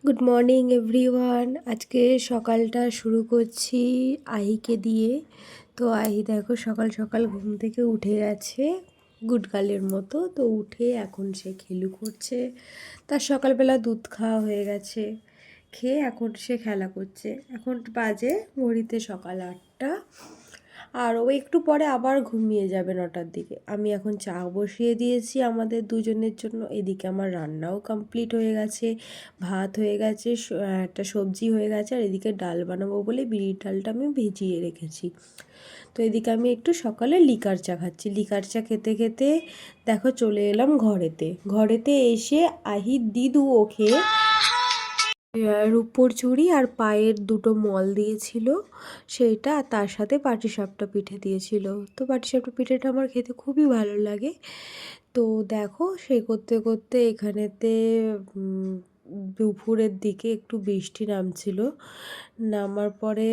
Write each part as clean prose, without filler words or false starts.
Good morning everyone. আজকে সকালটা শুরু করছি আহিকে দিয়ে। তো আহি দেখো সকাল সকাল ঘুম থেকে উঠে গেছে গুড গার্লের মতো। তো উঠে এখন সে খেলু করছে। তার সকালবেলা দুধ খাওয়া হয়ে গেছে, খেয়ে এখন সে খেলা করছে। এখন বাজে ঘড়িতে সকাল 8টা, আর ও একটু পরে আবার ঘুমিয়ে যাবে 9টার দিকে। আমি এখন চা বসিয়ে দিয়েছি আমাদের দুজনের জন্য। এদিকে আমার রান্নাও কমপ্লিট হয়ে গেছে, ভাত হয়ে গেছে, একটা সবজি হয়ে গেছে, আর এদিকে ডাল বানাবো বলে বিউলির ডালটা আমি ভিজিয়ে রেখেছি। তো এদিকে আমি একটু সকালে লিকার চা খাচ্ছি। লিকার চা খেতে খেতে দেখো চলে এলাম ঘরেতে এসে আহির দিদু ওকে রূপোর চুড়ি আর পায়ের দুটো মল দিয়েছিল সেইটা, আর তার সাথে পাটিসাপটা পিঠে দিয়েছিল। তো পাটিসাপটা পিঠেটা আমার খেতে খুবই ভালো লাগে। তো দেখো সেই করতে করতে এখানেতে দুপুরের দিকে একটু বৃষ্টি নামছিল। নামার পরে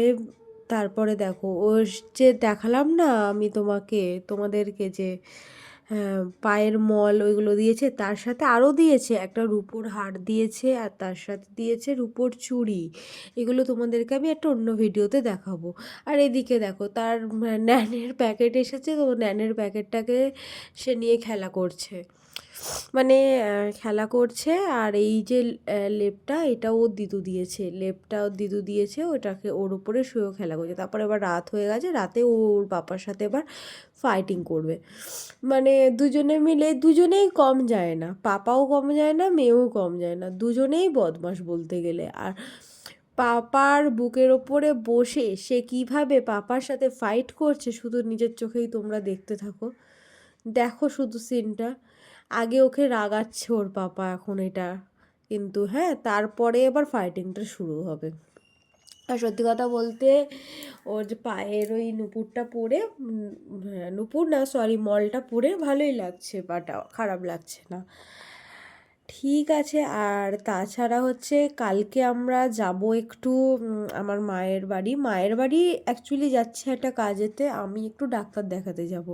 তারপরে দেখো ও যে দেখালাম না আমি তোমাদেরকে যে পায়ের মল ওইগুলো দিয়েছে, তার সাথে আরও দিয়েছে একটা রূপোর হার দিয়েছে, আর তার সাথে দিয়েছে রূপোর চুড়ি। এগুলো তোমাদেরকে আমি একটা অন্য ভিডিওতে দেখাবো। আর এদিকে দেখো তার ন্যানের প্যাকেট এসেছে, তো ন্যানের প্যাকেটটাকে সে নিয়ে খেলা করছে। মানে খেলা করছে। আর এই যে লেপটা, এটা ওর দিদু দিয়েছে, লেপটা ওর দিদু দিয়েছে, ওটাকে ওর উপরে শুয়েও খেলা করছে। তারপরে এবার রাত হয়ে গেছে, রাতে ওর বাবার সাথে এবার ফাইটিং করবে। মানে দুজনে মিলে, দুজনেই কম যায় না, পাপাও কম যায় না, মেয়েও কম যায় না, দুজনেই বদমাশ বলতে গেলে। আর পাপার বুকের ওপরে বসে সে কিভাবে পাপার সাথে ফাইট করছে শুধু নিজের চোখেই তোমরা দেখতে থাকো। দেখো শুধু সিনটা। আগে ওকে রাগাচ্ছে ওর পাপা এখন এটা, কিন্তু হ্যাঁ তারপরে এবার ফাইটিংটা শুরু হবে। আর সত্যি কথা বলতে ওর যে পায়ের ওই নুপুরটা পরে, নুপুর না সরি মলটা পরে ভালোই লাগছে, বাটা খারাপ লাগছে না, ঠিক আছে। আর তাছাড়া হচ্ছে কালকে আমরা যাব একটু আমার মায়ের বাড়ি অ্যাকচুয়ালি যাচ্ছে একটা কাজেতে। আমি একটু ডাক্তার দেখাতে যাব,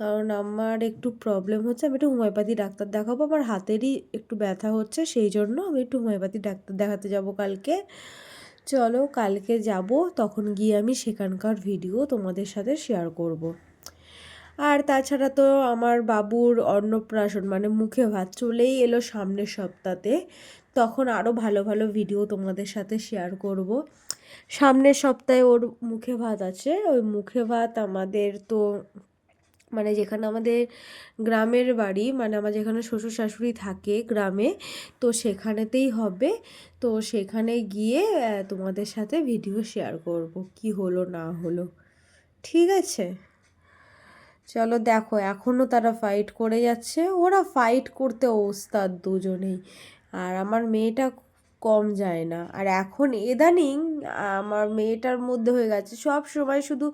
কারণ আমার একটু প্রবলেম হচ্ছে। আমি একটু হোমিওপ্যাথি ডাক্তার দেখাবো, আমার হাতেরই একটু ব্যথা হচ্ছে, সেই জন্য আমি একটু হোমিওপ্যাথি ডাক্তার দেখাতে যাব কালকে। চলো কালকে যাব, তখন গিয়ে আমি সেখানকার ভিডিও তোমাদের সাথে শেয়ার করব। আর তাছাড়া তো আমার বাবুর অন্নপ্রাশন মানে মুখে ভাত চলেই এলো সামনের সপ্তাহতে, তখন আরও ভালো ভালো ভিডিও তোমাদের সাথে শেয়ার করব। সামনের সপ্তাহে ওর মুখে ভাত আছে। ওই মুখে ভাত আমাদের তো মানে যেখানে আমাদের গ্রামের বাড়ি, মানে আমার যেখানে শ্বশুর শাশুড়ি থাকে গ্রামে, তো সেখানেতেই হবে। তো সেখানে গিয়ে তোমাদের সাথে ভিডিও শেয়ার করব কি হলো না হলো, ঠিক আছে। চলো দেখো এখনও তারা ফাইট করে যাচ্ছে, ওরা ফাইট করতে ওস্তাদ দুজনেই। আর আমার মেয়েটা কম যায় না। আর এখন ইদানিং আমার মেয়েটার মধ্যে হয়ে গেছে সব সময় শুধু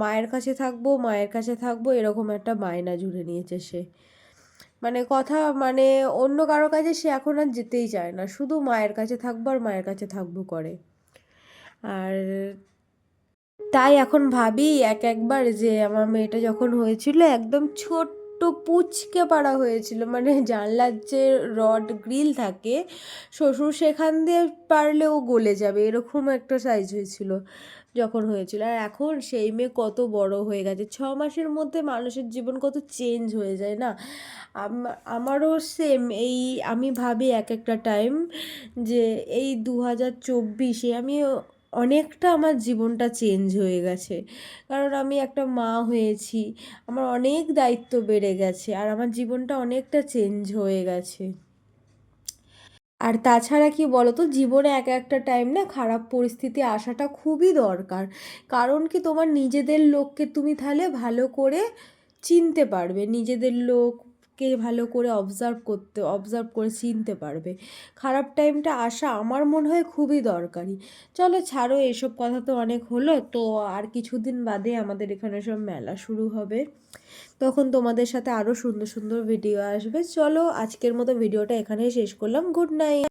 মায়ের কাছে থাকবো, মায়ের কাছে থাকবো, এরকম একটা বায়না জুড়ে নিয়েছে সে। মানে কথা মানে অন্য কারো কাছে সে এখন আর যেতেই চায় না, শুধু মায়ের কাছে থাকবো আর মায়ের কাছে থাকবো করে। আর তাই এখন ভাবি একবার যে আমার মেয়েটা যখন হয়েছিল একদম ছোট্ট পুচকে পাড়া হয়েছিল, মানে জানলার যে রড গ্রিল থাকে শ্বশুর সেখান দিয়ে পারলে ও গলে যাবে এরকম একটা সাইজ হয়েছিল যখন হয়েছিল। আর এখন সেই মেয়ে কত বড় হয়ে গেছে, 6 মাসের মধ্যে মানুষের জীবন কত চেঞ্জ হয়ে যায় না। আমারও সেম এই, আমি ভাবি এক একটা টাইম যে এই 2024-এ আমি অনেকটা আমার জীবনটা চেঞ্জ হয়ে গেছে, কারণ আমি একটা মা হয়েছি, আমার অনেক দায়িত্ব বেড়ে গেছে, আর আমার জীবনটা অনেকটা চেঞ্জ হয়ে গেছে। আর তাছাড়া কি বলতো, জীবনে এক একটা টাইম না খারাপ পরিস্থিতি আসাটা খুবই দরকার, কারণ কি তোমার নিজেদের লোককে তুমি তাহলে ভালো করে চিনতে পারবে, নিজেদের লোককে ভালো করে অবজার্ভ করে চিনতে পারবে। খারাপ টাইমটা আসা আমার মনে হয় খুবই দরকারি। চলো ছাড়ো, এসব কথা তো অনেক হলো। তো আর কিছুদিন বাদে আমাদের এখানে সব মেলা শুরু হবে, তখন তোমাদের সাথে আরও সুন্দর সুন্দর ভিডিও আসবে। চলো আজকের মতো ভিডিওটা এখানেই শেষ করলাম, গুড নাইট।